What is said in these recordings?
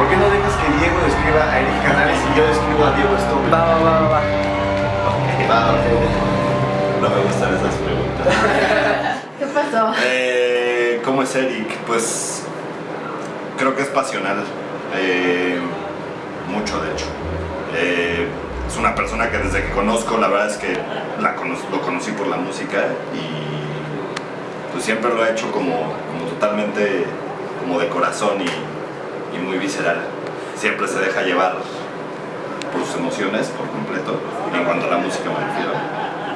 ¿por qué no dejas que Diego describa a Eric Canales y yo describo a Diego Stommel? Va. Ok. No me gustan esas preguntas. ¿Qué pasó? ¿Cómo es Eric? Pues creo que es pasional. Mucho, de hecho. Es una persona que desde que conozco, la verdad es que lo conocí por la música y pues siempre lo ha hecho como totalmente como de corazón y muy visceral. Siempre se deja llevar por sus emociones por completo, en cuanto a la música me refiero.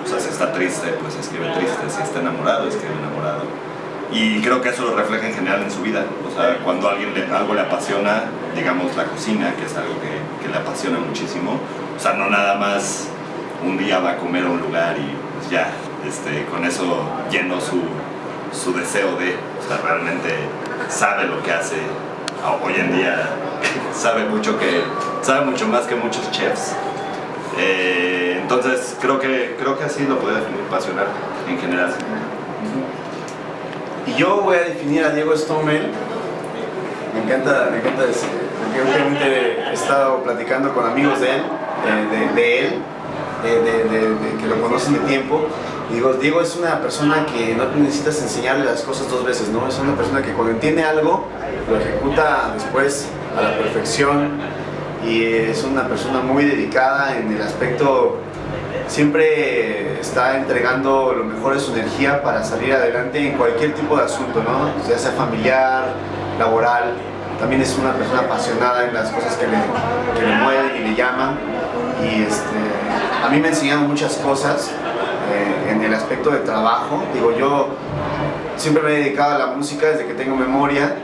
O sea, si está triste, pues escribe triste, si está enamorado, escribe enamorado. Y creo que eso lo refleja en general en su vida. O sea, cuando algo le apasiona, digamos la cocina, que es algo que le apasiona muchísimo, o sea, no nada más un día va a comer a un lugar y pues ya, con eso llenó su deseo de, o sea, realmente sabe lo que hace. Hoy en día sabe mucho más que muchos chefs. Entonces creo que así lo podría definir, pasional en general. Y yo voy a definir a Diego Stommel. Me encanta decir, porque últimamente he estado platicando con amigos de él, que lo conocen de tiempo. Y digo, Diego es una persona que no necesitas enseñarle las cosas dos veces, ¿no? Es una persona que cuando entiende algo, lo ejecuta después a la perfección. Y es una persona muy dedicada en el aspecto, siempre está entregando lo mejor de su energía para salir adelante en cualquier tipo de asunto, ¿no? Ya sea familiar, laboral. También es una persona apasionada en las cosas que le mueven y le llaman. Y a mí me ha enseñado muchas cosas en el aspecto de trabajo. Digo, yo siempre me he dedicado a la música desde que tengo memoria.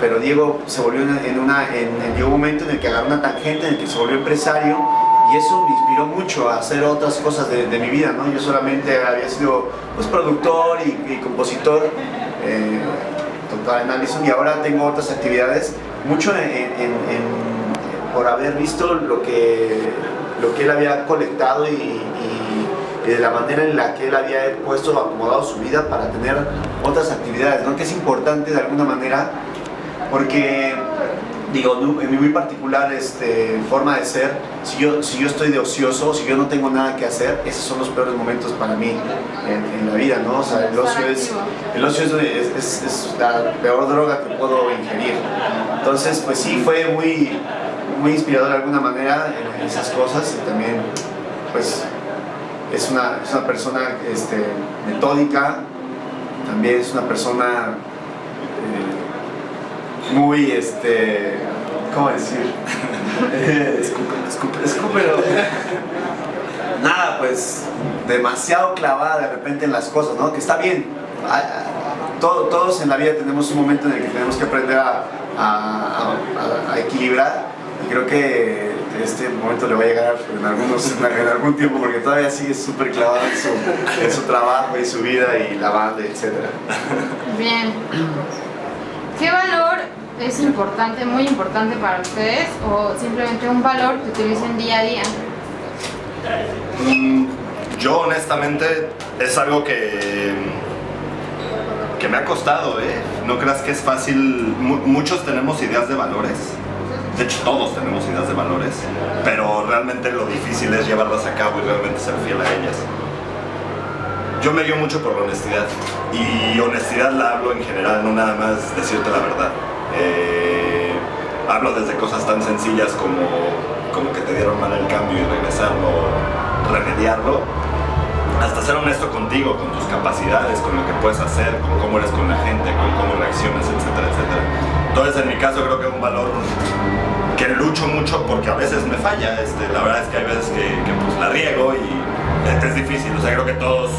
Pero Diego se volvió llegó un momento en el que agarró una tangente, en el que se volvió empresario, y eso me inspiró mucho a hacer otras cosas de mi vida, ¿no? Yo solamente había sido pues, productor y compositor, total en Allison, y ahora tengo otras actividades, mucho por haber visto lo que él había colectado y de la manera en la que él había acomodado su vida para tener otras actividades, ¿no? Que es importante de alguna manera. Porque, digo, en mi muy particular forma de ser, si yo estoy de ocioso, si yo no tengo nada que hacer, esos son los peores momentos para mí en la vida, ¿no? O sea, el ocio es la peor droga que puedo ingerir. Entonces, pues sí, fue muy inspirador de alguna manera en esas cosas y también, pues, es una persona metódica, también es una persona muy, ¿cómo decir? Escúpelo. Nada, pues, demasiado clavada de repente en las cosas, ¿no? Que está bien. Todos en la vida tenemos un momento en el que tenemos que aprender a equilibrar. Y creo que este momento le va a llegar en algún tiempo, porque todavía sigue súper clavado en su trabajo y su vida y la banda, etc. Bien. ¿Qué valor es importante, muy importante para ustedes, o simplemente un valor que utilicen día a día? Yo honestamente es algo que me ha costado, ¿eh? No creas que es fácil. Muchos tenemos ideas de valores. De hecho, todos tenemos ideas de valores, pero realmente lo difícil es llevarlas a cabo y realmente ser fiel a ellas. Yo me guío mucho por la honestidad, y honestidad la hablo en general, no nada más decirte la verdad. Hablo desde cosas tan sencillas como que te dieron mal el cambio y regresarlo, remediarlo, hasta ser honesto contigo, con tus capacidades, con lo que puedes hacer, con cómo eres con la gente, con cómo reaccionas, etcétera, etcétera. Entonces, en mi caso, creo que es un valor que lucho mucho porque a veces me falla. La verdad es que hay veces que pues, la riego y es difícil. O sea, creo que todos...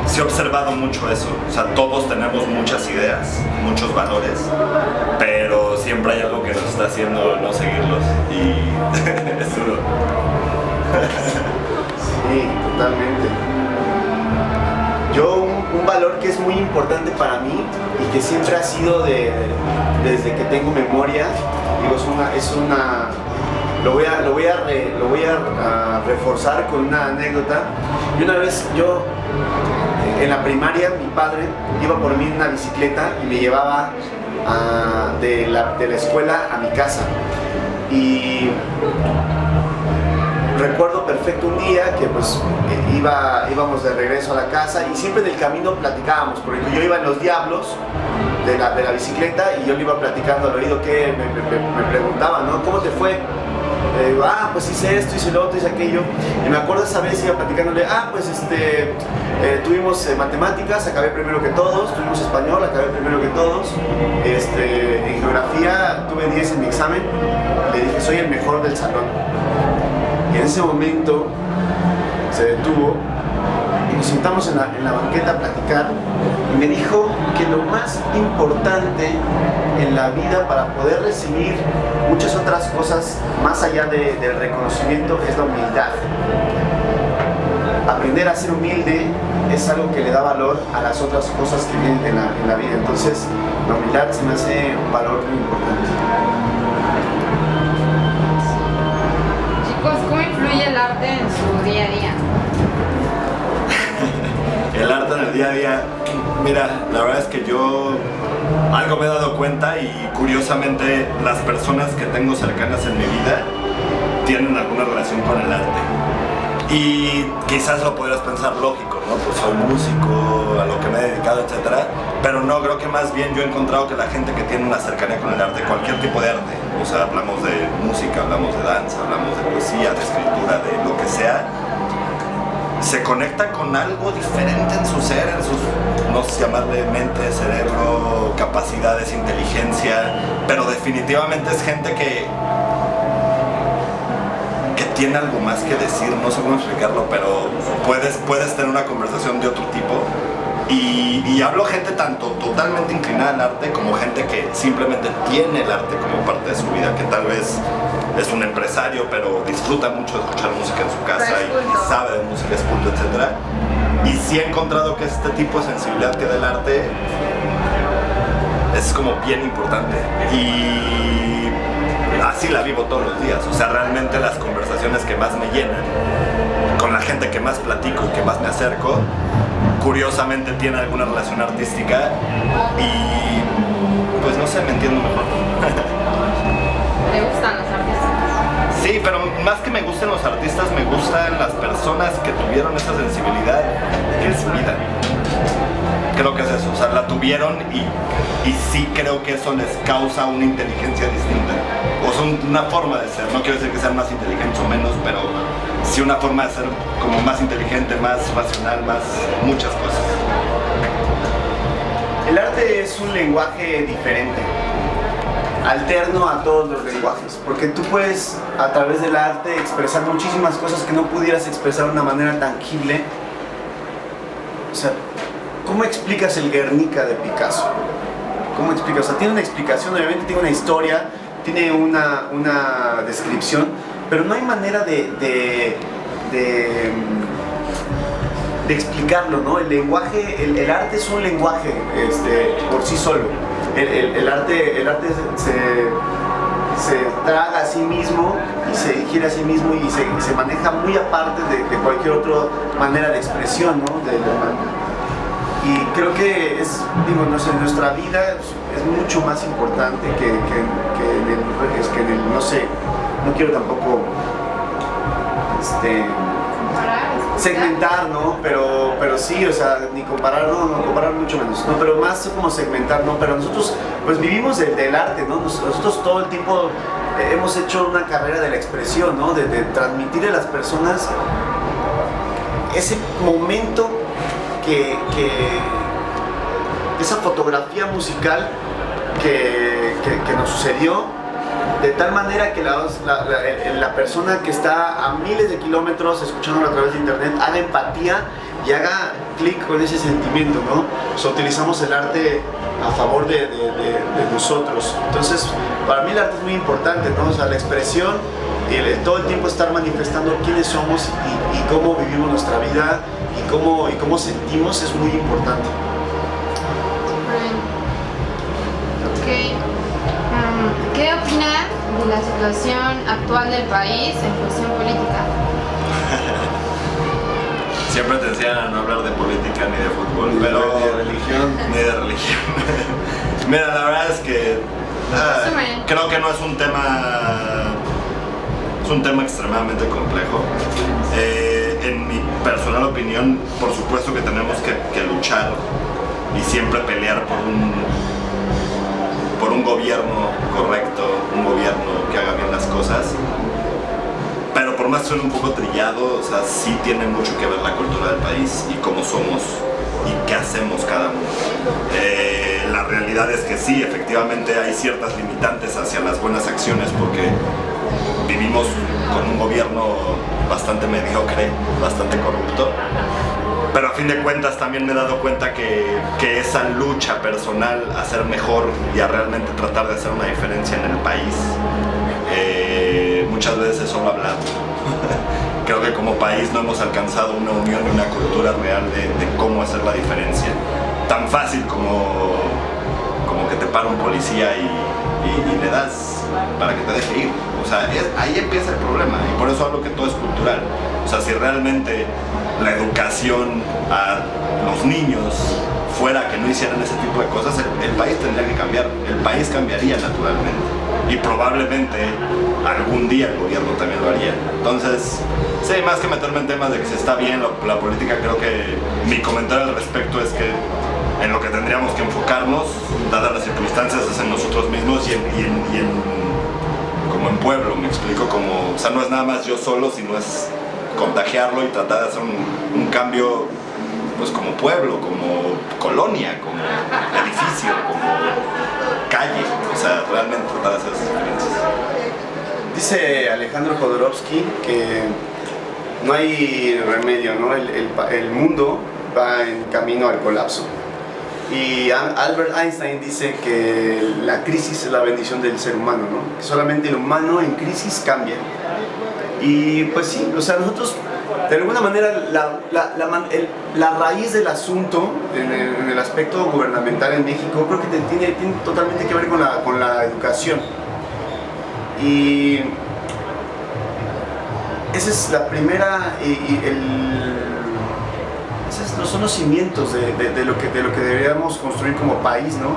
Sí he observado mucho eso. O sea, todos tenemos muchas ideas, muchos valores, pero siempre hay algo que nos está haciendo no seguirlos y es duro. Sí, totalmente. Yo un valor que es muy importante para mí y que siempre ha sido desde que tengo memoria, digo, lo voy a reforzar con una anécdota. Y una vez en la primaria mi padre iba por mí en una bicicleta y me llevaba de la escuela a mi casa. Y recuerdo perfecto un día que pues íbamos de regreso a la casa y siempre en el camino platicábamos, porque yo iba en los diablos de la bicicleta y yo le iba platicando al oído que me preguntaba, ¿no? ¿Cómo te fue? Pues hice esto, hice lo otro, hice aquello. Y me acuerdo esa vez iba platicándole, tuvimos matemáticas, acabé primero que todos, tuvimos español, acabé primero que todos. En geografía tuve 10 en mi examen, le dije, soy el mejor del salón. Y en ese momento se detuvo y nos sentamos en la banqueta a platicar y me dijo que lo más importante en la vida para poder recibir muchas otras cosas más allá del reconocimiento es la humildad. Aprender a ser humilde es algo que le da valor a las otras cosas que vienen en la vida. Entonces la humildad se me hace un valor muy importante. Chicos, ¿cómo influye el arte en su día a día? El arte en el día a día, mira, la verdad es que yo algo me he dado cuenta y curiosamente las personas que tengo cercanas en mi vida tienen alguna relación con el arte. Y quizás lo podrías pensar lógico, ¿no? Pues soy músico, a lo que me he dedicado, etc. Pero no, creo que más bien yo he encontrado que la gente que tiene una cercanía con el arte, cualquier tipo de arte, o sea, hablamos de música, hablamos de danza, hablamos de poesía, de escritura, de lo que sea, se conecta con algo diferente en su ser, en sus, no sé, llamarle mente, cerebro, capacidades, inteligencia, pero definitivamente es gente que tiene algo más que decir, no sé cómo explicarlo, pero puedes tener una conversación de otro tipo. Y hablo gente tanto totalmente inclinada al arte como gente que simplemente tiene el arte como parte de su vida, que tal vez es un empresario pero disfruta mucho de escuchar música en su casa y sabe de música, es culto, etc. Y sí he encontrado que este tipo de sensibilidad que da el arte es como bien importante y así la vivo todos los días. O sea, realmente las conversaciones que más me llenan, con la gente que más platico y que más me acerco, curiosamente tiene alguna relación artística y pues no sé, me entiendo mejor. ¿Te gustan los artistas? Sí, pero más que me gusten los artistas, me gustan las personas que tuvieron esa sensibilidad en su vida. Creo que es eso, o sea, la tuvieron y sí creo que eso les causa una inteligencia distinta. O sea, una forma de ser, no quiero decir que sean más inteligentes o menos, pero sí una forma de ser como más inteligente, más racional, más muchas cosas. El arte es un lenguaje diferente, alterno a todos los lenguajes, porque tú puedes a través del arte expresar muchísimas cosas que no pudieras expresar de una manera tangible. O sea, ¿cómo explicas el Guernica de Picasso? ¿Cómo explicas? O sea, tiene una explicación, obviamente tiene una historia, tiene una descripción, pero no hay manera de explicarlo, ¿no? El lenguaje, el arte es un lenguaje por sí solo. El arte se traga a sí mismo y se digiere a sí mismo y se maneja muy aparte de cualquier otra manera de expresión, ¿no? Y creo que no sé, nuestra vida es mucho más importante que en el, no sé, no quiero tampoco segmentar, ¿no? Pero sí, o sea, ni comparar, no comparar mucho menos, ¿no? Pero más como segmentar, ¿no? Pero nosotros pues vivimos del arte, ¿no? Nosotros todo el tiempo hemos hecho una carrera de la expresión, ¿no? De transmitir a las personas ese momento que esa fotografía musical que nos sucedió, de tal manera que la persona que está a miles de kilómetros escuchándolo a través de internet haga empatía y haga clic con ese sentimiento, ¿no? O sea, utilizamos el arte a favor de nosotros. Entonces, para mí el arte es muy importante, ¿no? O sea, la expresión, todo el tiempo estar manifestando quiénes somos y cómo vivimos nuestra vida y cómo sentimos es muy importante. Ok. ¿Qué opinan de la situación actual del país en cuestión política? Siempre te enseñan a no hablar de política ni de fútbol, pero ni de religión. Ni de religión. Mira, la verdad es que Resumen. Creo que no es un tema... Es un tema extremadamente complejo. En mi personal opinión, por supuesto que tenemos que luchar y siempre pelear por un gobierno correcto, un gobierno que haga bien las cosas. Pero por más que suene un poco trillado, o sea, sí tiene mucho que ver la cultura del país y cómo somos y qué hacemos cada uno. La realidad es que sí, efectivamente hay ciertas limitantes hacia las buenas acciones porque vivimos con un gobierno bastante mediocre, bastante corrupto. Pero a fin de cuentas también me he dado cuenta que esa lucha personal a ser mejor y a realmente tratar de hacer una diferencia en el país, muchas veces es solo hablar. Creo que como país no hemos alcanzado una unión y una cultura real de cómo hacer la diferencia. Tan fácil como que te para un policía y le das para que te deje ir. O sea, ahí empieza el problema y por eso hablo que todo es cultural. O sea, si realmente la educación a los niños fuera que no hicieran ese tipo de cosas, el país tendría que cambiar. El país cambiaría naturalmente y probablemente algún día el gobierno también lo haría. Entonces, sí, más que meterme en temas de que si está bien la política, creo que mi comentario al respecto es que en lo que tendríamos que enfocarnos, dadas las circunstancias, es en nosotros mismos y como en pueblo, me explico, o sea, no es nada más yo solo, sino es contagiarlo y tratar de hacer un cambio, pues como pueblo, como colonia, como edificio, como calle, o sea, realmente tratar de hacer esas diferencias. Dice Alejandro Jodorowsky que no hay remedio, ¿no? El mundo va en camino al colapso. Y Albert Einstein dice que la crisis es la bendición del ser humano, ¿no? Que solamente el humano en crisis cambia. Y pues sí, o sea, nosotros, de alguna manera, la raíz del asunto en el aspecto gubernamental en México, creo que tiene totalmente que ver con la educación. Y esa es la primera, esos son los cimientos de lo que deberíamos construir como país, ¿no?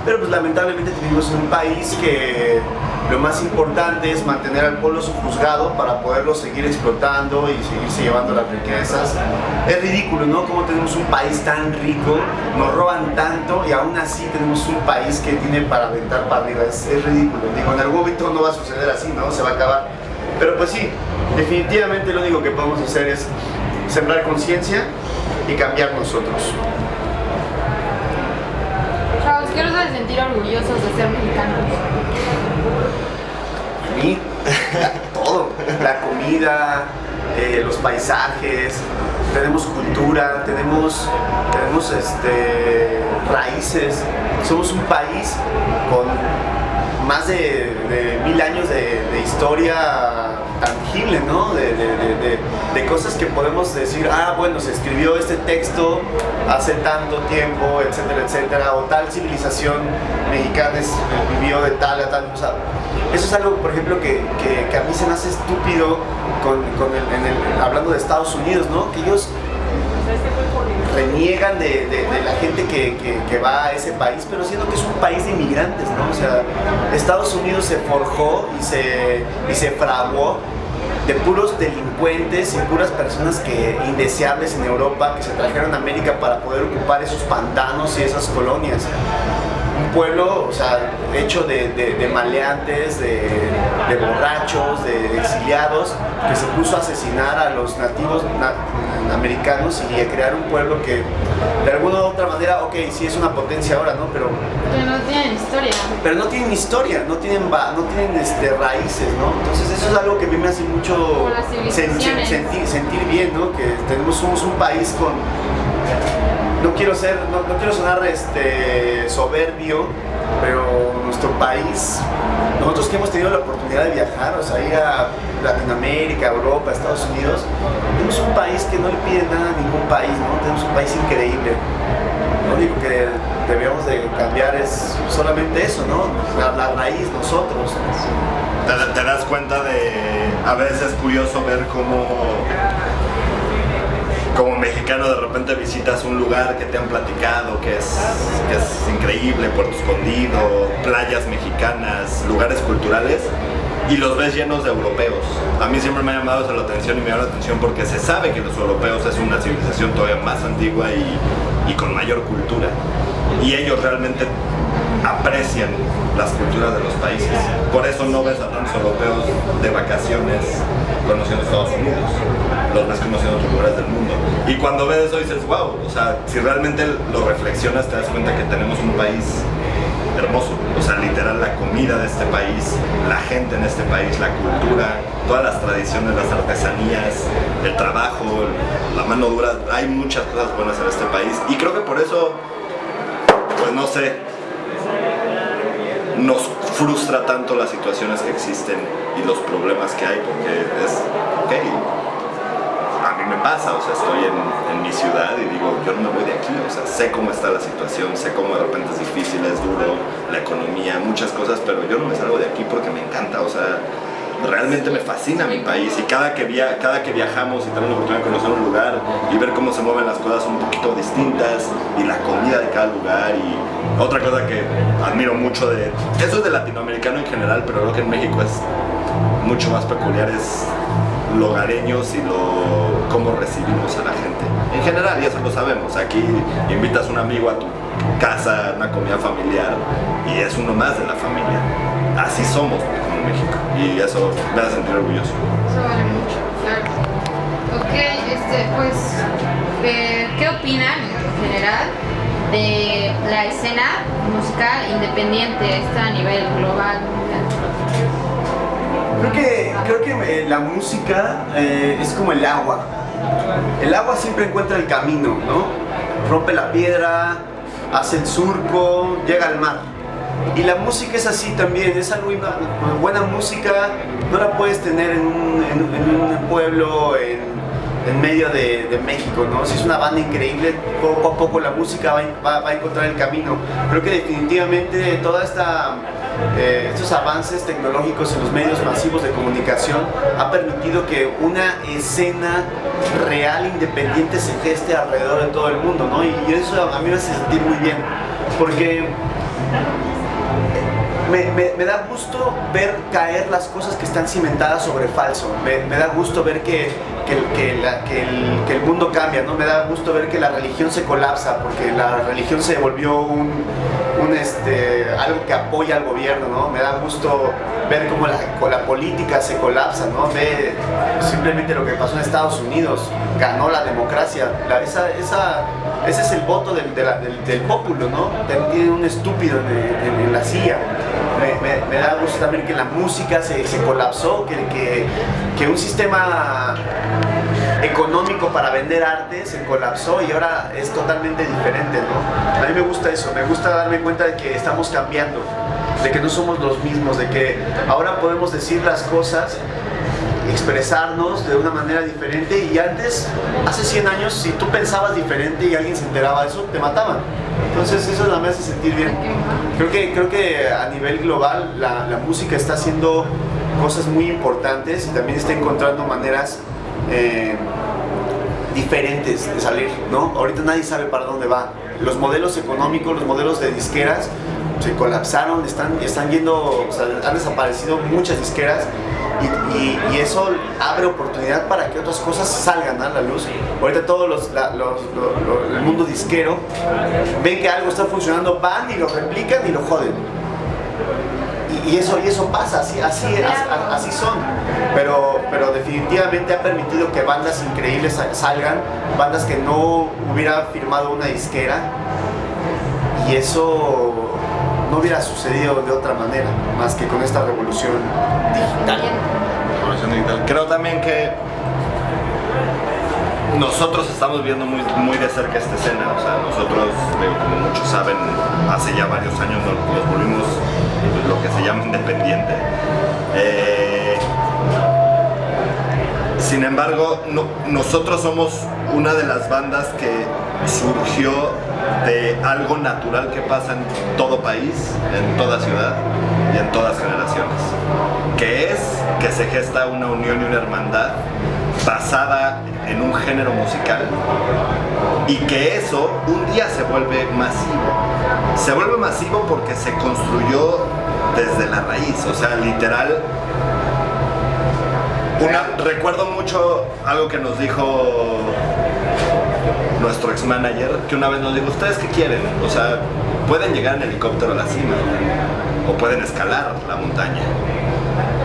Pero pues lamentablemente vivimos en un país que lo más importante es mantener al pueblo subjugado para poderlo seguir explotando y seguirse llevando las riquezas. Es ridículo, ¿no? Como tenemos un país tan rico, nos roban tanto y aún así tenemos un país que tiene para aventar para arriba. Es ridículo. Digo, en algún momento no va a suceder así, ¿no? Se va a acabar. Pero pues sí, definitivamente lo único que podemos hacer es sembrar conciencia y cambiar nosotros. Chavos, ¿qué los hace sentir orgullosos de ser mexicanos? A mí, todo, la comida, los paisajes, tenemos cultura, tenemos raíces. Somos un país con más de 1000 años de historia tangible, ¿no? De cosas que podemos decir, bueno, se escribió este texto hace tanto tiempo, etcétera, etcétera, o tal civilización mexicana vivió de tal a tal. O sea, eso es algo, por ejemplo, que a mí se me hace estúpido hablando de Estados Unidos, ¿no? Que ellos reniegan de la gente que va a ese país, pero siendo que es un país de inmigrantes, ¿no? O sea, Estados Unidos se forjó y se fraguó de puros delincuentes y puras personas indeseables en Europa que se trajeron a América para poder ocupar esos pantanos y esas colonias. Un pueblo, o sea, hecho de maleantes, de borrachos, de exiliados, que se puso a asesinar a los nativos americanos y a crear un pueblo que de alguna u otra manera, ok, sí es una potencia ahora, ¿no? Pero no tienen historia. Pero no tienen historia, no tienen raíces, ¿no? Entonces eso es algo que a mí me hace mucho sentir bien, ¿no? Que somos un país con... No quiero sonar soberbio, pero nuestro país, nosotros que hemos tenido la oportunidad de viajar, o sea, ir a Latinoamérica, Europa, Estados Unidos, tenemos un país que no le pide nada a ningún país, ¿no? Tenemos un país increíble. Lo único que debemos de cambiar es solamente eso, ¿no? La raíz, nosotros. ¿Te das cuenta de, a veces es curioso ver cómo como mexicano de repente visitas un lugar que te han platicado que es increíble, Puerto Escondido, playas mexicanas, lugares culturales, y los ves llenos de europeos. A mí siempre me ha llamado eso la atención, y me llama la atención porque se sabe que los europeos es una civilización todavía más antigua y con mayor cultura, y ellos realmente aprecian las culturas de los países. Por eso no ves a tantos europeos de vacaciones conociendo Estados Unidos, los ves conociendo otros lugares del mundo. Y cuando ves eso dices, wow, o sea, si realmente lo reflexionas te das cuenta que tenemos un país hermoso. O sea, literal, la comida de este país, la gente en este país, la cultura, todas las tradiciones, las artesanías, el trabajo, la mano dura, hay muchas cosas buenas en este país, y creo que por eso, pues no sé, nos frustra tanto las situaciones que existen y los problemas que hay, porque es, ok, a mí me pasa, o sea, estoy en mi ciudad y digo, yo no me voy de aquí, o sea, sé cómo está la situación, sé cómo de repente es difícil, es duro, la economía, muchas cosas, pero yo no me salgo de aquí porque me encanta, o sea, realmente me fascina mi país, y cada que viajamos y tenemos la oportunidad de conocer un lugar y ver cómo se mueven las cosas un poquito distintas, y la comida de cada lugar, y otra cosa que admiro mucho eso es de latinoamericano en general, pero creo que en México es mucho más peculiar, es lo hogareños y cómo recibimos a la gente. En general, y eso lo sabemos, aquí invitas a un amigo a tu casa, una comida familiar, y es uno más de la familia. Así somos como en México, y eso me hace sentir orgulloso. Eso vale mucho, claro. Ok, pues, ¿qué opinan en general de la escena musical independiente, a nivel global? Creo que la música es como el agua. El agua siempre encuentra el camino, ¿no? Rompe la piedra, hace el surco, llega al mar. Y la música es así también, es algo, una buena música no la puedes tener en un pueblo en medio de México, ¿no? Si es una banda increíble, poco a poco la música va a encontrar el camino. Creo que definitivamente toda estos avances tecnológicos en los medios masivos de comunicación ha permitido que una escena real independiente se geste alrededor de todo el mundo, ¿no? Y eso a mí me hace sentir muy bien, porque me da gusto ver caer las cosas que están cimentadas sobre falso. Me da gusto ver que el mundo cambia, ¿no? Me da gusto ver que la religión se colapsa, porque la religión se volvió algo que apoya al gobierno, ¿no? Me da gusto ver cómo la política se colapsa, ¿no? Ve simplemente lo que pasó en Estados Unidos, ganó la democracia. Ese es el voto del pueblo, ¿no? Tiene un estúpido en la silla. Me da gusto también que la música se colapsó, que un sistema económico para vender arte se colapsó y ahora es totalmente diferente, ¿no? A mí me gusta eso, me gusta darme cuenta de que estamos cambiando, de que no somos los mismos, de que ahora podemos decir las cosas, expresarnos de una manera diferente, y antes, hace 100 años, si tú pensabas diferente y alguien se enteraba de eso, te mataban. Entonces eso me hace sentir bien. Creo que a nivel global la música está haciendo cosas muy importantes y también está encontrando maneras diferentes de salir, ¿no? Ahorita nadie sabe para dónde va. Los modelos económicos, los modelos de disqueras se colapsaron, están yendo, o sea, han desaparecido muchas disqueras, y eso abre oportunidad para que otras cosas salgan a la luz. Ahorita todos el mundo disquero ven que algo está funcionando, van y lo replican y lo joden. Y eso pasa, así son. Pero definitivamente ha permitido que bandas increíbles salgan, bandas que no hubiera firmado una disquera, y eso no hubiera sucedido de otra manera más que con esta revolución digital. Creo también que nosotros estamos viendo muy de cerca esta escena. O sea, nosotros, como muchos saben, hace ya varios años nos volvimos lo que se llama independiente. Sin embargo, nosotros somos una de las bandas que surgió de algo natural que pasa en todo país, en toda ciudad y en todas generaciones, que es que se gesta una unión y una hermandad basada en un género musical y que eso un día se vuelve masivo. Se vuelve masivo porque se construyó desde la raíz, o sea, literal. Recuerdo mucho algo que nos dijo nuestro ex manager, que una vez nos dijo: ¿ustedes qué quieren? O sea, pueden llegar en helicóptero a la cima o pueden escalar la montaña.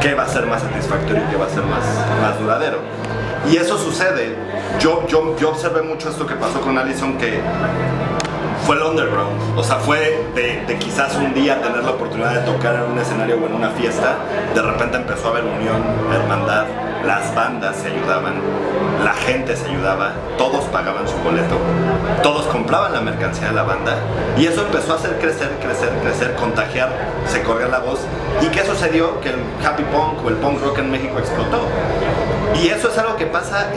¿Qué va a ser más satisfactorio y qué va a ser más duradero? Y eso sucede. Yo observé mucho esto que pasó con Allison, que fue el underground. O sea, fue de quizás un día tener la oportunidad de tocar en un escenario o en una fiesta. De repente empezó a haber unión, hermandad, las bandas se ayudaban, la gente se ayudaba, todos pagaban su boleto, todos compraban la mercancía de la banda, y eso empezó a hacer crecer, contagiar, se corría la voz. ¿Y qué sucedió? Que el happy punk o el punk rock en México explotó. Y eso es algo que pasa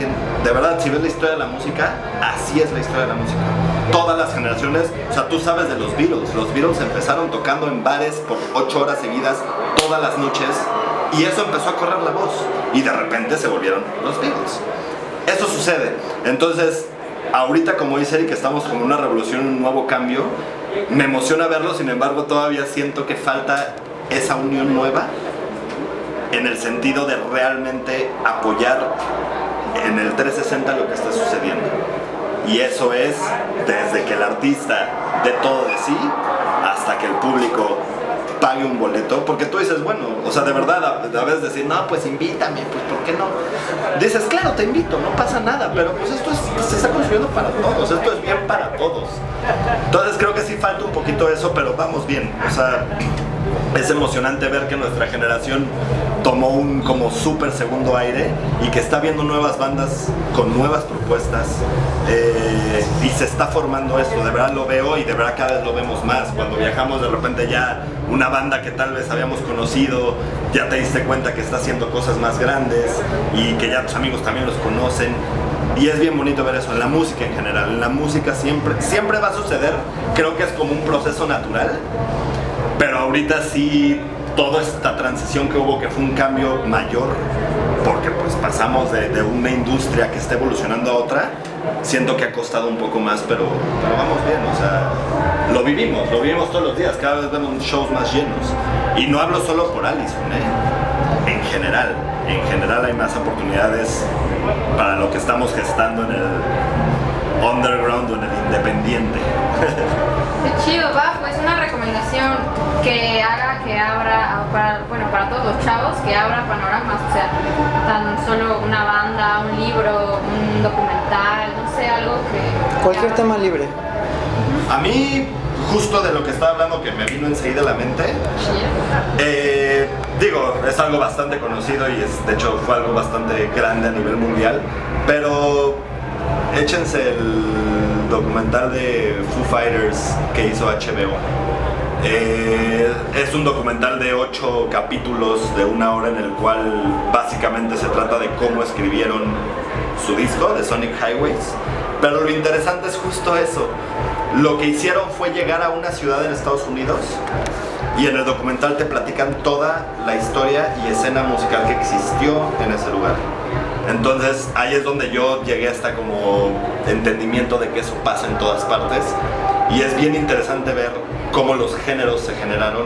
de verdad, si ves la historia de la música, así es la historia de la música. Todas las generaciones, o sea, tú sabes de los Beatles empezaron tocando en bares por 8 horas seguidas, todas las noches, y eso empezó a correr la voz, y de repente se volvieron los Beatles. Eso sucede. Entonces, ahorita, como dice Eric, estamos con una revolución, un nuevo cambio. Me emociona verlo, sin embargo, todavía siento que falta esa unión nueva, en el sentido de realmente apoyar en el 360 lo que está sucediendo. Y eso es desde que el artista dé todo de sí hasta que el público pague un boleto, porque tú dices, bueno, o sea, de verdad, a veces decir, no, pues invítame, pues ¿por qué no? Dices, claro, te invito, no pasa nada, pero pues esto se está construyendo para todos, esto es bien para todos. Entonces creo que sí falta un poquito eso, pero vamos bien, o sea, es emocionante ver que nuestra generación tomó un como súper segundo aire y que está viendo nuevas bandas con nuevas propuestas, y se está formando esto, de verdad lo veo, y de verdad cada vez lo vemos más. Cuando viajamos, de repente ya una banda que tal vez habíamos conocido, ya te diste cuenta que está haciendo cosas más grandes y que ya tus amigos también los conocen. Y es bien bonito ver eso en la música en general. En la música siempre va a suceder, creo que es como un proceso natural, pero ahorita sí, toda esta transición que hubo, que fue un cambio mayor, porque pues pasamos de una industria que está evolucionando a otra, siento que ha costado un poco más, pero vamos bien, o sea, lo vivimos todos los días, cada vez vemos shows más llenos. Y no hablo solo por Allison, en general hay más oportunidades para lo que estamos gestando en el underground o en el independiente. Qué chido, va, pues una recomendación que abra, para todos los chavos, que abra panoramas, o sea, tan solo una banda, un libro, un documental, no sé, algo que... Cualquier tema libre. A mí, justo de lo que estaba hablando, que me vino enseguida a la mente, digo, es algo bastante conocido y de hecho fue algo bastante grande a nivel mundial, pero échense el documental de Foo Fighters que hizo HBO. Es un documental de 8 capítulos de 1 hora, en el cual básicamente se trata de cómo escribieron su disco de Sonic Highways. Pero lo interesante es justo eso. Lo que hicieron fue llegar a una ciudad en Estados Unidos, y en el documental te platican toda la historia y escena musical que existió en ese lugar. Entonces ahí es donde yo llegué hasta como entendimiento de que eso pasa en todas partes, y es bien interesante ver cómo los géneros se generaron,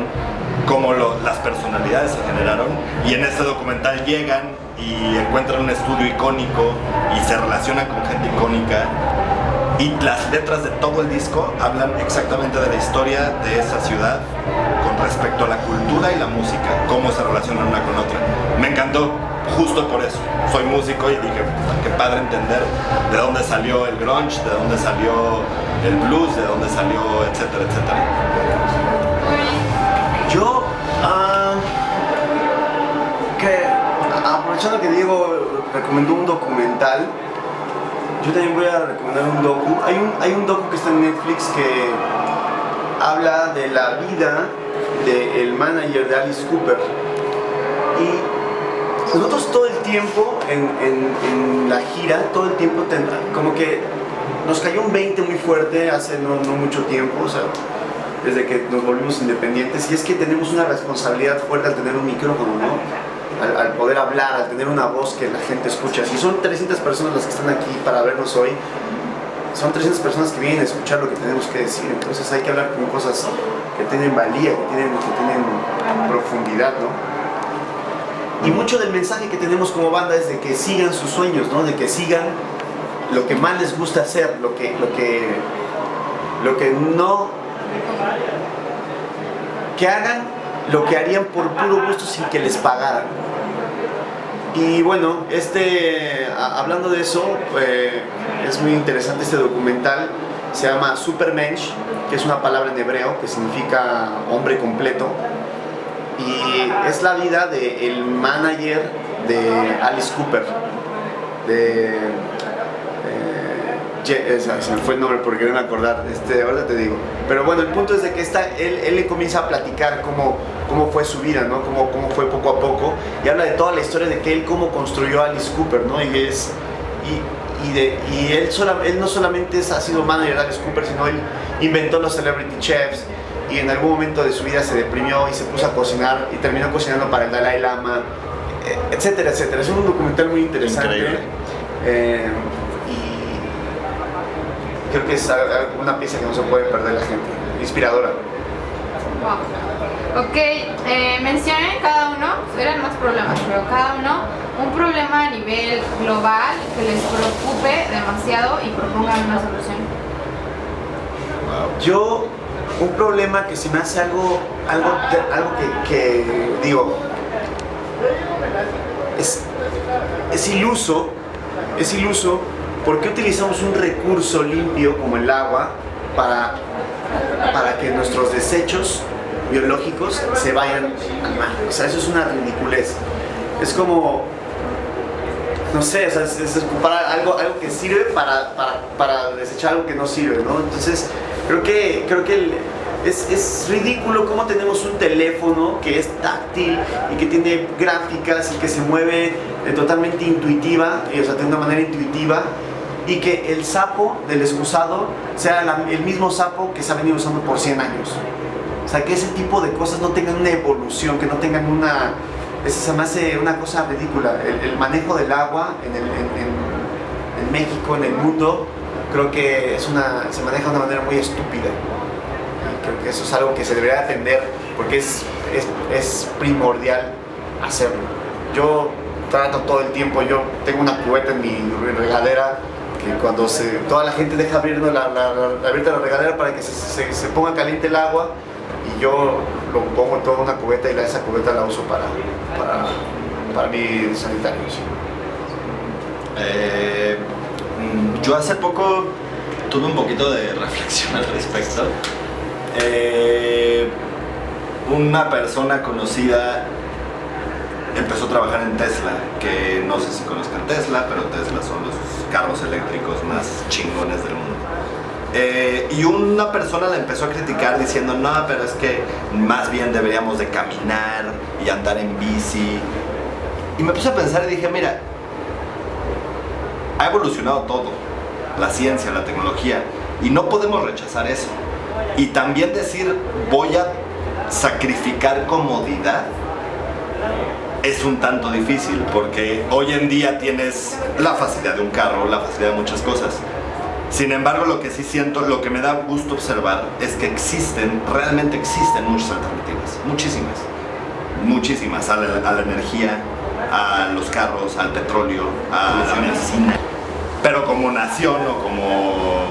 cómo las personalidades se generaron, y en este documental llegan y encuentran un estudio icónico y se relacionan con gente icónica, y las letras de todo el disco hablan exactamente de la historia de esa ciudad con respecto a la cultura y la música, cómo se relacionan una con otra. Me encantó, justo por eso. Soy músico y dije, qué padre entender de dónde salió el grunge, de dónde salió el blues, de dónde salió, etcétera, etcétera. Yo, aprovechando que Diego recomendó un documental, yo también voy a recomendar un docu. Hay un docu que está en Netflix que habla de la vida del manager de Alice Cooper. Y nosotros todo el tiempo en la gira, todo el tiempo como que nos cayó un 20 muy fuerte hace no mucho tiempo, o sea, desde que nos volvimos independientes, y es que tenemos una responsabilidad fuerte al tener un micrófono, ¿no? al poder hablar, al tener una voz que la gente escucha. Si son 300 personas las que están aquí para vernos hoy, son 300 personas que vienen a escuchar lo que tenemos que decir. Entonces hay que hablar con cosas que tienen valía, que tienen profundidad, ¿no? Y mucho del mensaje que tenemos como banda es de que sigan sus sueños, ¿no? De que sigan lo que más les gusta hacer, lo que no... que hagan lo que harían por puro gusto sin que les pagaran. Y bueno, hablando de eso, es muy interesante este documental. Se llama Supermensch, que es una palabra en hebreo que significa hombre completo. Y es la vida del manager de Alice Cooper. Se me fue el nombre porque no me acordar, ahora te digo. Pero bueno, el punto es de que él le comienza a platicar cómo fue su vida, ¿no? Cómo fue poco a poco. Y habla de toda la historia de que él cómo construyó a Alice Cooper, ¿no? Y él no solamente ha sido manager de Alice Cooper, sino él inventó los Celebrity Chefs. Y en algún momento de su vida se deprimió y se puso a cocinar y terminó cocinando para el Dalai Lama, etcétera, etcétera. Es un documental muy interesante. Increíble. Creo que es una pieza que no se puede perder la gente, inspiradora. Wow. Ok, mencionen cada uno, eran más problemas, pero cada uno un problema a nivel global que les preocupe demasiado y propongan una solución. Yo, un problema que se me hace algo que digo, es iluso. ¿Por qué utilizamos un recurso limpio como el agua para que nuestros desechos biológicos se vayan al mar? O sea, eso es una ridiculez. Es como, no sé, o sea, es ocupar algo que sirve para desechar algo que no sirve, ¿no? Entonces, creo que es ridículo cómo tenemos un teléfono que es táctil y que tiene gráficas y que se mueve totalmente intuitiva, o sea, de una manera intuitiva, y que el sapo del excusado sea el mismo sapo que se ha venido usando por 100 años. O sea, que ese tipo de cosas no tengan una evolución, que no tengan se me hace una cosa ridícula. El manejo del agua en México, en el mundo, creo que se maneja de una manera muy estúpida. Y creo que eso es algo que se debería atender porque es primordial hacerlo. Yo trato todo el tiempo, yo tengo una cubeta en mi regadera, que cuando toda la gente deja abierta la regadera para que se ponga caliente el agua, y yo lo pongo en toda una cubeta y esa cubeta la uso para mis sanitarios. Yo hace poco tuve un poquito de reflexión al respecto. Una persona conocida empezó a trabajar en Tesla, que no sé si conozcan Tesla, pero Tesla son los carros eléctricos más chingones del mundo. Y una persona la empezó a criticar diciendo, no, pero es que más bien deberíamos de caminar y andar en bici. Y me puse a pensar y dije, mira, ha evolucionado todo, la ciencia, la tecnología, y no podemos rechazar eso. Y también decir, voy a sacrificar comodidad, es un tanto difícil, porque hoy en día tienes la facilidad de un carro, la facilidad de muchas cosas. Sin embargo, lo que sí siento, lo que me da gusto observar, es que realmente existen muchas alternativas, muchísimas, a la energía, a los carros, al petróleo, a la medicina. Pero como nación o como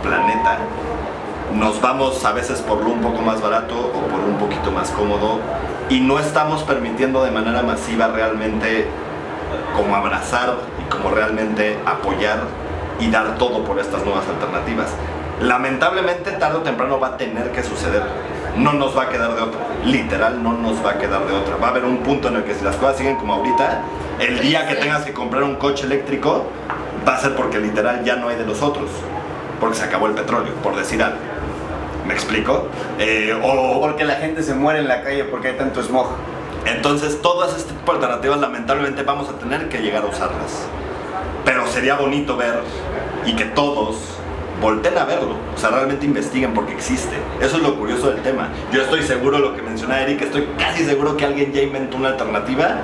planeta, nos vamos a veces por lo un poco más barato o por un poquito más cómodo, y no estamos permitiendo de manera masiva realmente como abrazar y como realmente apoyar y dar todo por estas nuevas alternativas. Lamentablemente tarde o temprano va a tener que suceder, no nos va a quedar de otra, literal no nos va a quedar de otra. Va a haber un punto en el que si las cosas siguen como ahorita, el día que tengas que comprar un coche eléctrico va a ser porque literal ya no hay de los otros, porque se acabó el petróleo, por decir algo. ¿Me explico? O porque la gente se muere en la calle porque hay tanto smog. Entonces todas este tipo de alternativas lamentablemente vamos a tener que llegar a usarlas. Pero sería bonito ver y que todos volteen a verlo, o sea, realmente investiguen porque existe. Eso es lo curioso del tema. Yo estoy seguro, lo que menciona Eric, estoy casi seguro que alguien ya inventó una alternativa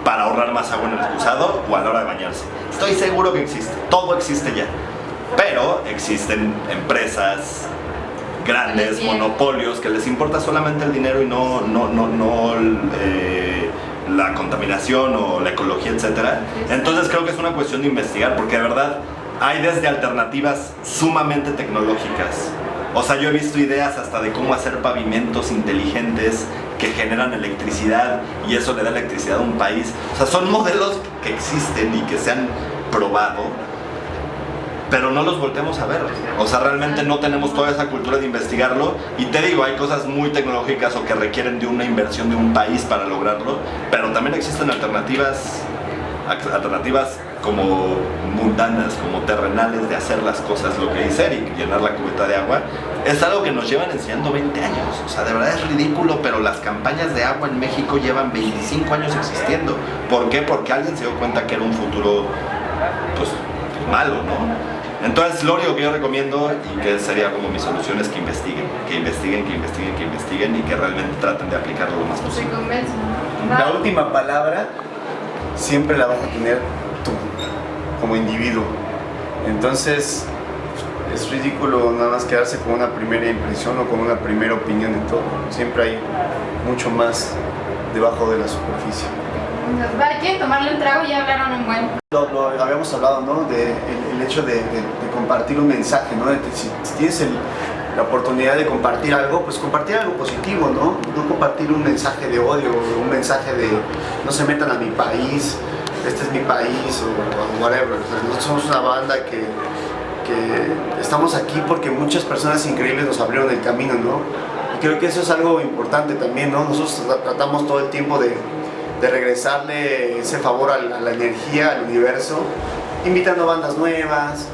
para ahorrar más agua en el excusado o a la hora de bañarse. Estoy seguro que existe, todo existe ya. Pero existen empresas grandes, monopolios, que les importa solamente el dinero y no la contaminación o la ecología, etcétera. Entonces creo que es una cuestión de investigar, porque de verdad hay desde alternativas sumamente tecnológicas. O sea, yo he visto ideas hasta de cómo hacer pavimentos inteligentes que generan electricidad y eso le da electricidad a un país. O sea, son modelos que existen y que se han probado, pero no los volteamos a ver. O sea, realmente no tenemos toda esa cultura de investigarlo. Y te digo, hay cosas muy tecnológicas o que requieren de una inversión de un país para lograrlo, pero también existen alternativas como mundanas, como terrenales de hacer las cosas. Lo que dice Eric, llenar la cubeta de agua, es algo que nos llevan enseñando 20 años. O sea, de verdad es ridículo, pero las campañas de agua en México llevan 25 años existiendo. ¿Por qué? Porque alguien se dio cuenta que era un futuro, pues, malo, ¿no? Entonces, lo único que yo recomiendo y que sería como mi solución es que investiguen y que realmente traten de aplicarlo lo más posible. La última palabra siempre la vas a tener tú, como individuo. Entonces, es ridículo nada más quedarse con una primera impresión o con una primera opinión de todo. Siempre hay mucho más debajo de la superficie. ¿Quieren tomarle un trago? Ya hablaron un buen. Lo habíamos hablado, ¿no? El hecho de compartir un mensaje, ¿no? Si tienes la oportunidad de compartir algo, pues compartir algo positivo, ¿no? No compartir un mensaje de odio, un mensaje de no se metan a mi país, este es mi país o whatever. O sea, nosotros somos una banda que estamos aquí porque muchas personas increíbles nos abrieron el camino, ¿no? Y creo que eso es algo importante también, ¿no? Nosotros tratamos todo el tiempo de regresarle ese favor a la energía, al universo, invitando bandas nuevas,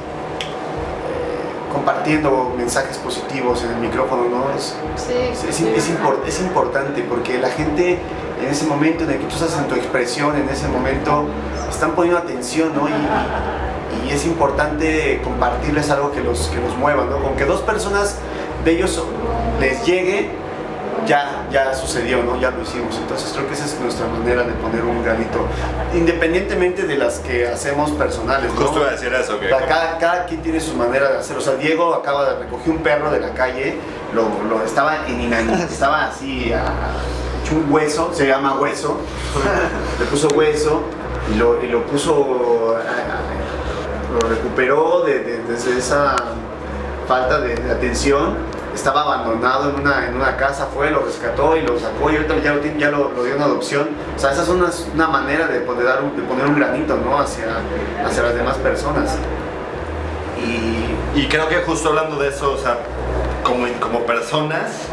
compartiendo mensajes positivos en el micrófono, ¿no? Es importante porque la gente en ese momento en el que tú estás en tu expresión, en ese momento están poniendo atención, ¿no? Y es importante compartirles algo que los mueva, ¿no? Con que dos personas de ellos les llegue, ya sucedió, ¿no? Ya lo hicimos. Entonces creo que esa es nuestra manera de poner un granito, independientemente de las que hacemos personales, ¿no? Justo iba a decir eso, que cada quien tiene su manera de hacerlo. O sea, Diego acaba de recoger un perro de la calle, estaba así, hecho un hueso, se llama hueso, le puso hueso y lo puso, lo recuperó desde esa falta de atención. Estaba abandonado en una casa, lo rescató y lo sacó y ahorita ya lo dio en adopción. O sea, esa es una manera de poner un granito, ¿no? hacia las demás personas. Y creo que justo hablando de eso, o sea, como personas,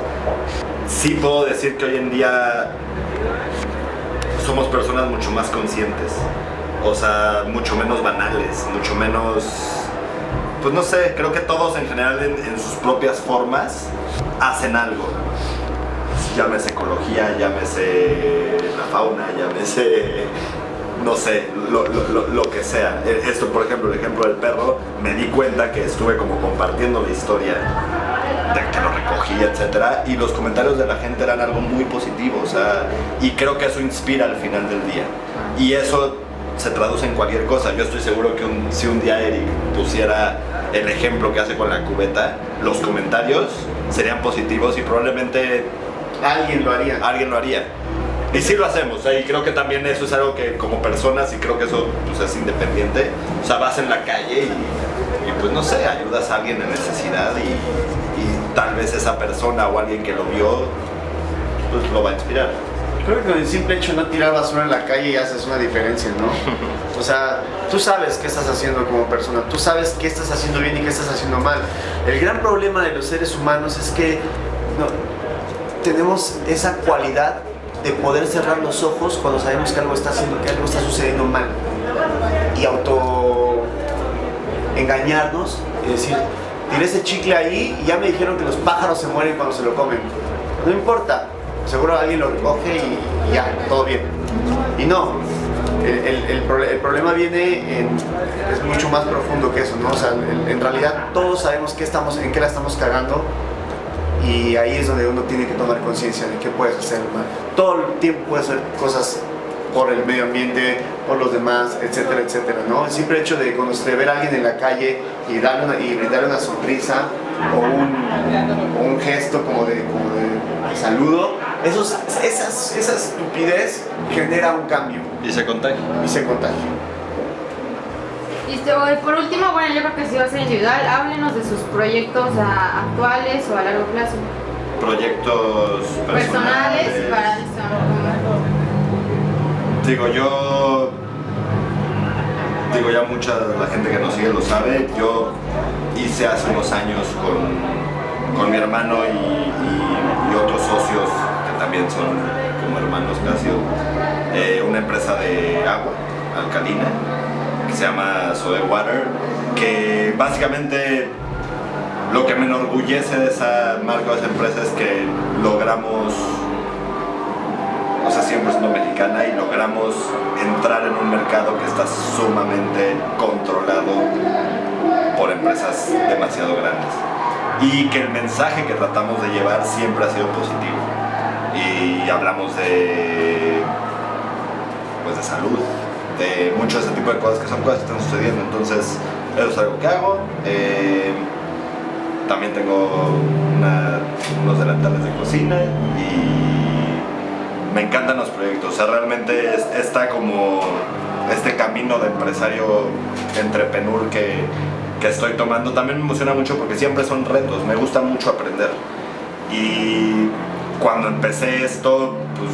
sí puedo decir que hoy en día somos personas mucho más conscientes. O sea, mucho menos banales, mucho menos... Pues no sé, creo que todos en general en sus propias formas hacen algo. Llámese ecología, llámese la fauna, llámese, no sé, lo que sea. Esto, por ejemplo, el ejemplo del perro, me di cuenta que estuve como compartiendo la historia de que lo recogí, etcétera, y los comentarios de la gente eran algo muy positivo, o sea, y creo que eso inspira al final del día. Y eso se traduce en cualquier cosa. Yo estoy seguro que si un día Eric pusiera el ejemplo que hace con la cubeta, los comentarios serían positivos y probablemente alguien lo haría. Y sí lo hacemos, y creo que también eso es algo que como personas, y creo que eso pues, es independiente, o sea, vas en la calle y pues no sé, ayudas a alguien en necesidad y tal vez esa persona o alguien que lo vio pues lo va a inspirar. Creo que con el simple hecho de no tirar basura en la calle ya haces una diferencia, ¿no? O sea, tú sabes qué estás haciendo como persona, tú sabes qué estás haciendo bien y qué estás haciendo mal. El gran problema de los seres humanos es que tenemos esa cualidad de poder cerrar los ojos cuando sabemos que algo está sucediendo mal y engañarnos y decir, tiré ese chicle ahí y ya me dijeron que los pájaros se mueren cuando se lo comen. No importa. Seguro alguien lo recoge y ya, todo bien. Y no, el problema viene es mucho más profundo que eso, ¿no? O sea, en realidad todos sabemos en qué la estamos cagando, y ahí es donde uno tiene que tomar conciencia de qué puedes hacer, ¿no? Todo el tiempo puedes hacer cosas por el medio ambiente, por los demás, etcétera, etcétera, ¿no? El simple hecho de ver a alguien en la calle y brindarle una sonrisa o un gesto como de saludo, esa estupidez genera un cambio. Y se contagia. Y por último, bueno, yo creo que sí va a ser individual. Háblenos de sus proyectos actuales o a largo plazo. Proyectos personales para este año. Digo, ya mucha la gente que nos sigue lo sabe. Yo hice hace unos años con mi hermano y otros socios que también son como hermanos casi, una empresa de agua alcalina que se llama Soda Water, que básicamente lo que me enorgullece de esa marca, de esa empresa, es que logramos, o sea, 100% mexicana, y logramos entrar en un mercado que está sumamente controlado por empresas demasiado grandes, y que el mensaje que tratamos de llevar siempre ha sido positivo, y hablamos de salud, de mucho de ese tipo de cosas, que son cosas que están sucediendo. Entonces eso es algo que hago. También tengo unos delantales de cocina y me encantan los proyectos. O sea, realmente está como este camino de empresario entrepreneur que estoy tomando. También me emociona mucho porque siempre son retos, me gusta mucho aprender. Y cuando empecé esto, pues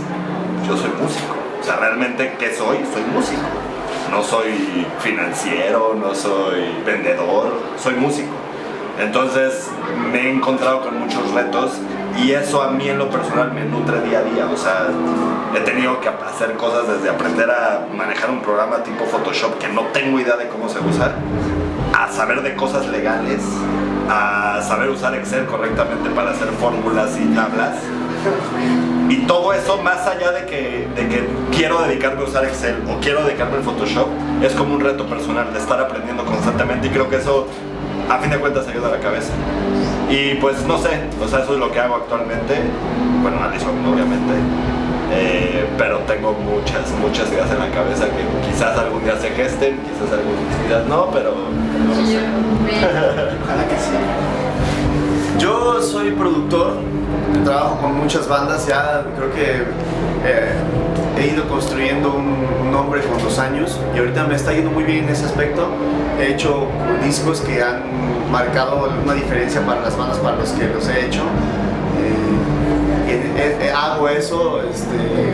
yo soy músico. O sea, realmente, ¿qué soy? Soy músico. No soy financiero, no soy vendedor, soy músico. Entonces me he encontrado con muchos retos y eso a mí en lo personal me nutre día a día. O sea, he tenido que hacer cosas desde aprender a manejar un programa tipo Photoshop que no tengo idea de cómo se usa, a saber de cosas legales, a saber usar Excel correctamente para hacer fórmulas y tablas. Y todo eso, más allá de que quiero dedicarme a usar Excel o quiero dedicarme al Photoshop, es como un reto personal de estar aprendiendo constantemente, y creo que eso a fin de cuentas ayuda a la cabeza. Y pues no sé, o sea, eso es lo que hago actualmente. Bueno, analizo obviamente, pero tengo muchas ideas en la cabeza que quizás algún día se gesten, quizás no, pero no lo sé. Ojalá que sí. Yo soy productor, trabajo con muchas bandas, ya creo que he ido construyendo un nombre con los años y ahorita me está yendo muy bien en ese aspecto. He hecho discos que han marcado una diferencia para las bandas para los que los he hecho. Hago eso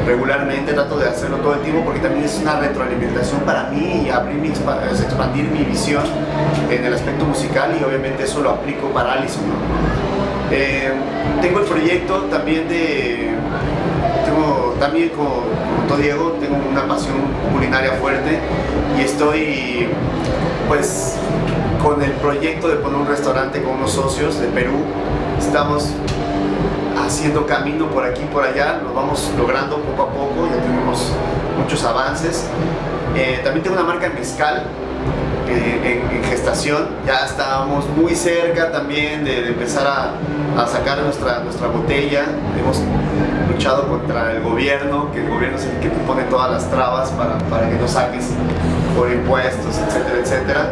regularmente, trato de hacerlo todo el tiempo porque también es una retroalimentación para mí y expandir mi visión en el aspecto musical, y obviamente eso lo aplico para Allison, ¿no? Tengo el proyecto también también como todo Diego, tengo una pasión culinaria fuerte y estoy pues con el proyecto de poner un restaurante con unos socios de Perú. Estamos haciendo camino por aquí y por allá, lo vamos logrando poco a poco, ya tenemos muchos avances. También tengo una marca de mezcal en gestación, ya estábamos muy cerca también de empezar a sacar nuestra botella. Hemos luchado contra el gobierno, que el gobierno es el que te pone todas las trabas para que no saques por impuestos, etcétera, etcétera.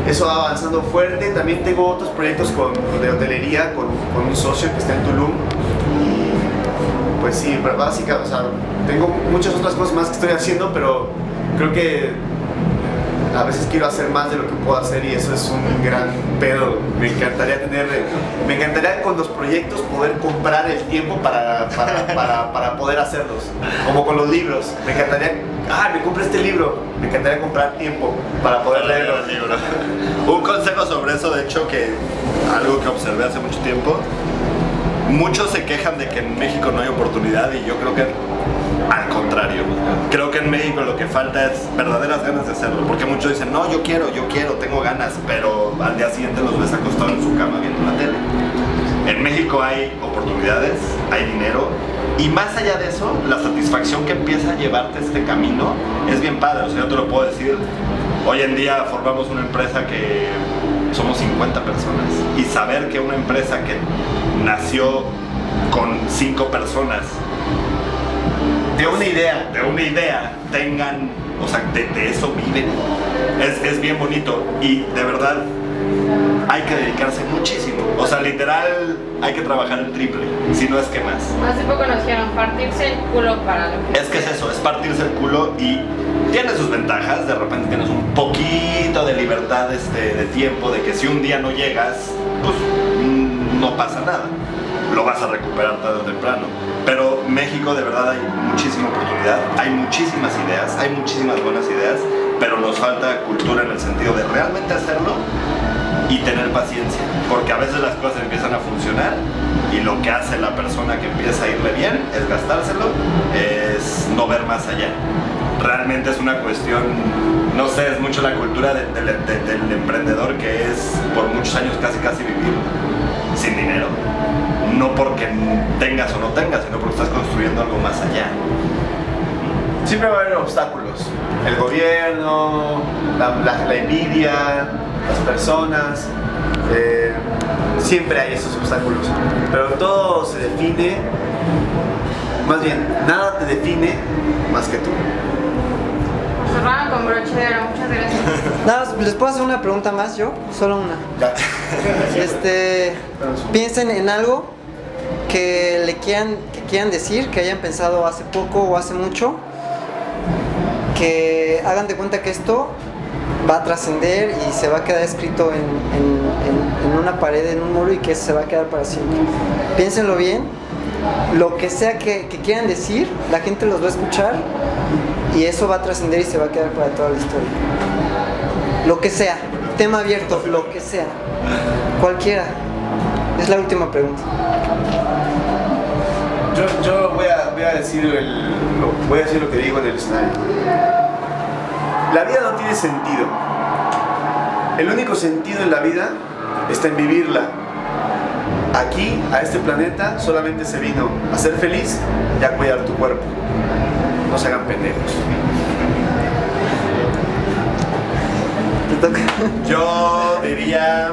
Eso va avanzando fuerte. También tengo otros proyectos de hotelería con un socio que está en Tulum. Y pues sí, básicamente, o sea, tengo muchas otras cosas más que estoy haciendo, pero creo que a veces quiero hacer más de lo que puedo hacer y eso es un gran pedo. Me encantaría con los proyectos poder comprar el tiempo para poder hacerlos. Como con los libros. Me encantaría, me compré este libro. Me encantaría comprar tiempo para poder leer los libros. Un consejo sobre eso, de hecho, que algo que observé hace mucho tiempo. Muchos se quejan de que en México no hay oportunidad y yo creo que al contrario. Creo que en México lo que falta es verdaderas ganas de hacerlo, porque muchos dicen, no, yo quiero, tengo ganas, pero al día siguiente los ves acostados en su cama viendo la tele. En México hay oportunidades, hay dinero, y más allá de eso, la satisfacción que empieza a llevarte este camino es bien padre. O sea, yo te lo puedo decir, hoy en día formamos una empresa que somos 50 personas, y saber que una empresa que nació con 5 personas De una idea. tengan, o sea, de eso viven, es bien bonito, y de verdad hay que dedicarse muchísimo. O sea, literal, hay que trabajar el triple, si no es que más. Hace poco nos dijeron partirse el culo para lo que... Es que es eso, es partirse el culo, y tiene sus ventajas. De repente tienes un poquito de libertad de tiempo, de que si un día no llegas, pues no pasa nada, lo vas a recuperar tarde o temprano. Pero México, de verdad, hay muchísima oportunidad, hay muchísimas ideas, hay muchísimas buenas ideas, pero nos falta cultura en el sentido de realmente hacerlo y tener paciencia, porque a veces las cosas empiezan a funcionar y lo que hace la persona que empieza a irle bien es gastárselo, es no ver más allá. Realmente es una cuestión, no sé, es mucho la cultura del emprendedor, que es por muchos años casi vivir sin dinero. No porque tengas o no tengas, sino porque estás construyendo algo más allá. Siempre va a haber obstáculos. El gobierno, la envidia, las personas. Siempre hay esos obstáculos. Pero todo se define, más bien, nada te define más que tú. Cerraban con broche de oro, muchas gracias. Nada, ¿les puedo hacer una pregunta más yo? Solo una. Ya. Piensen en algo que quieran decir, que hayan pensado hace poco o hace mucho, que hagan de cuenta que esto va a trascender y se va a quedar escrito en una pared, en un muro, y que se va a quedar para siempre. Piénsenlo bien, lo que sea que quieran decir, la gente los va a escuchar y eso va a trascender y se va a quedar para toda la historia. Lo que sea, tema abierto, lo que sea, cualquiera. Es la última pregunta. Yo voy a decir lo que digo en el escenario. La vida no tiene sentido. El único sentido en la vida está en vivirla. Aquí, a este planeta, solamente se vino a ser feliz y a cuidar tu cuerpo. No se hagan pendejos. Te toca. Yo diría,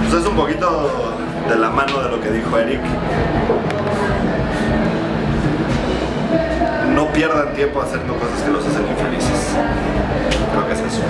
pues es un poquito de la mano de lo que dijo Eric. No pierdan tiempo haciendo cosas que los hacen infelices. Creo que es eso.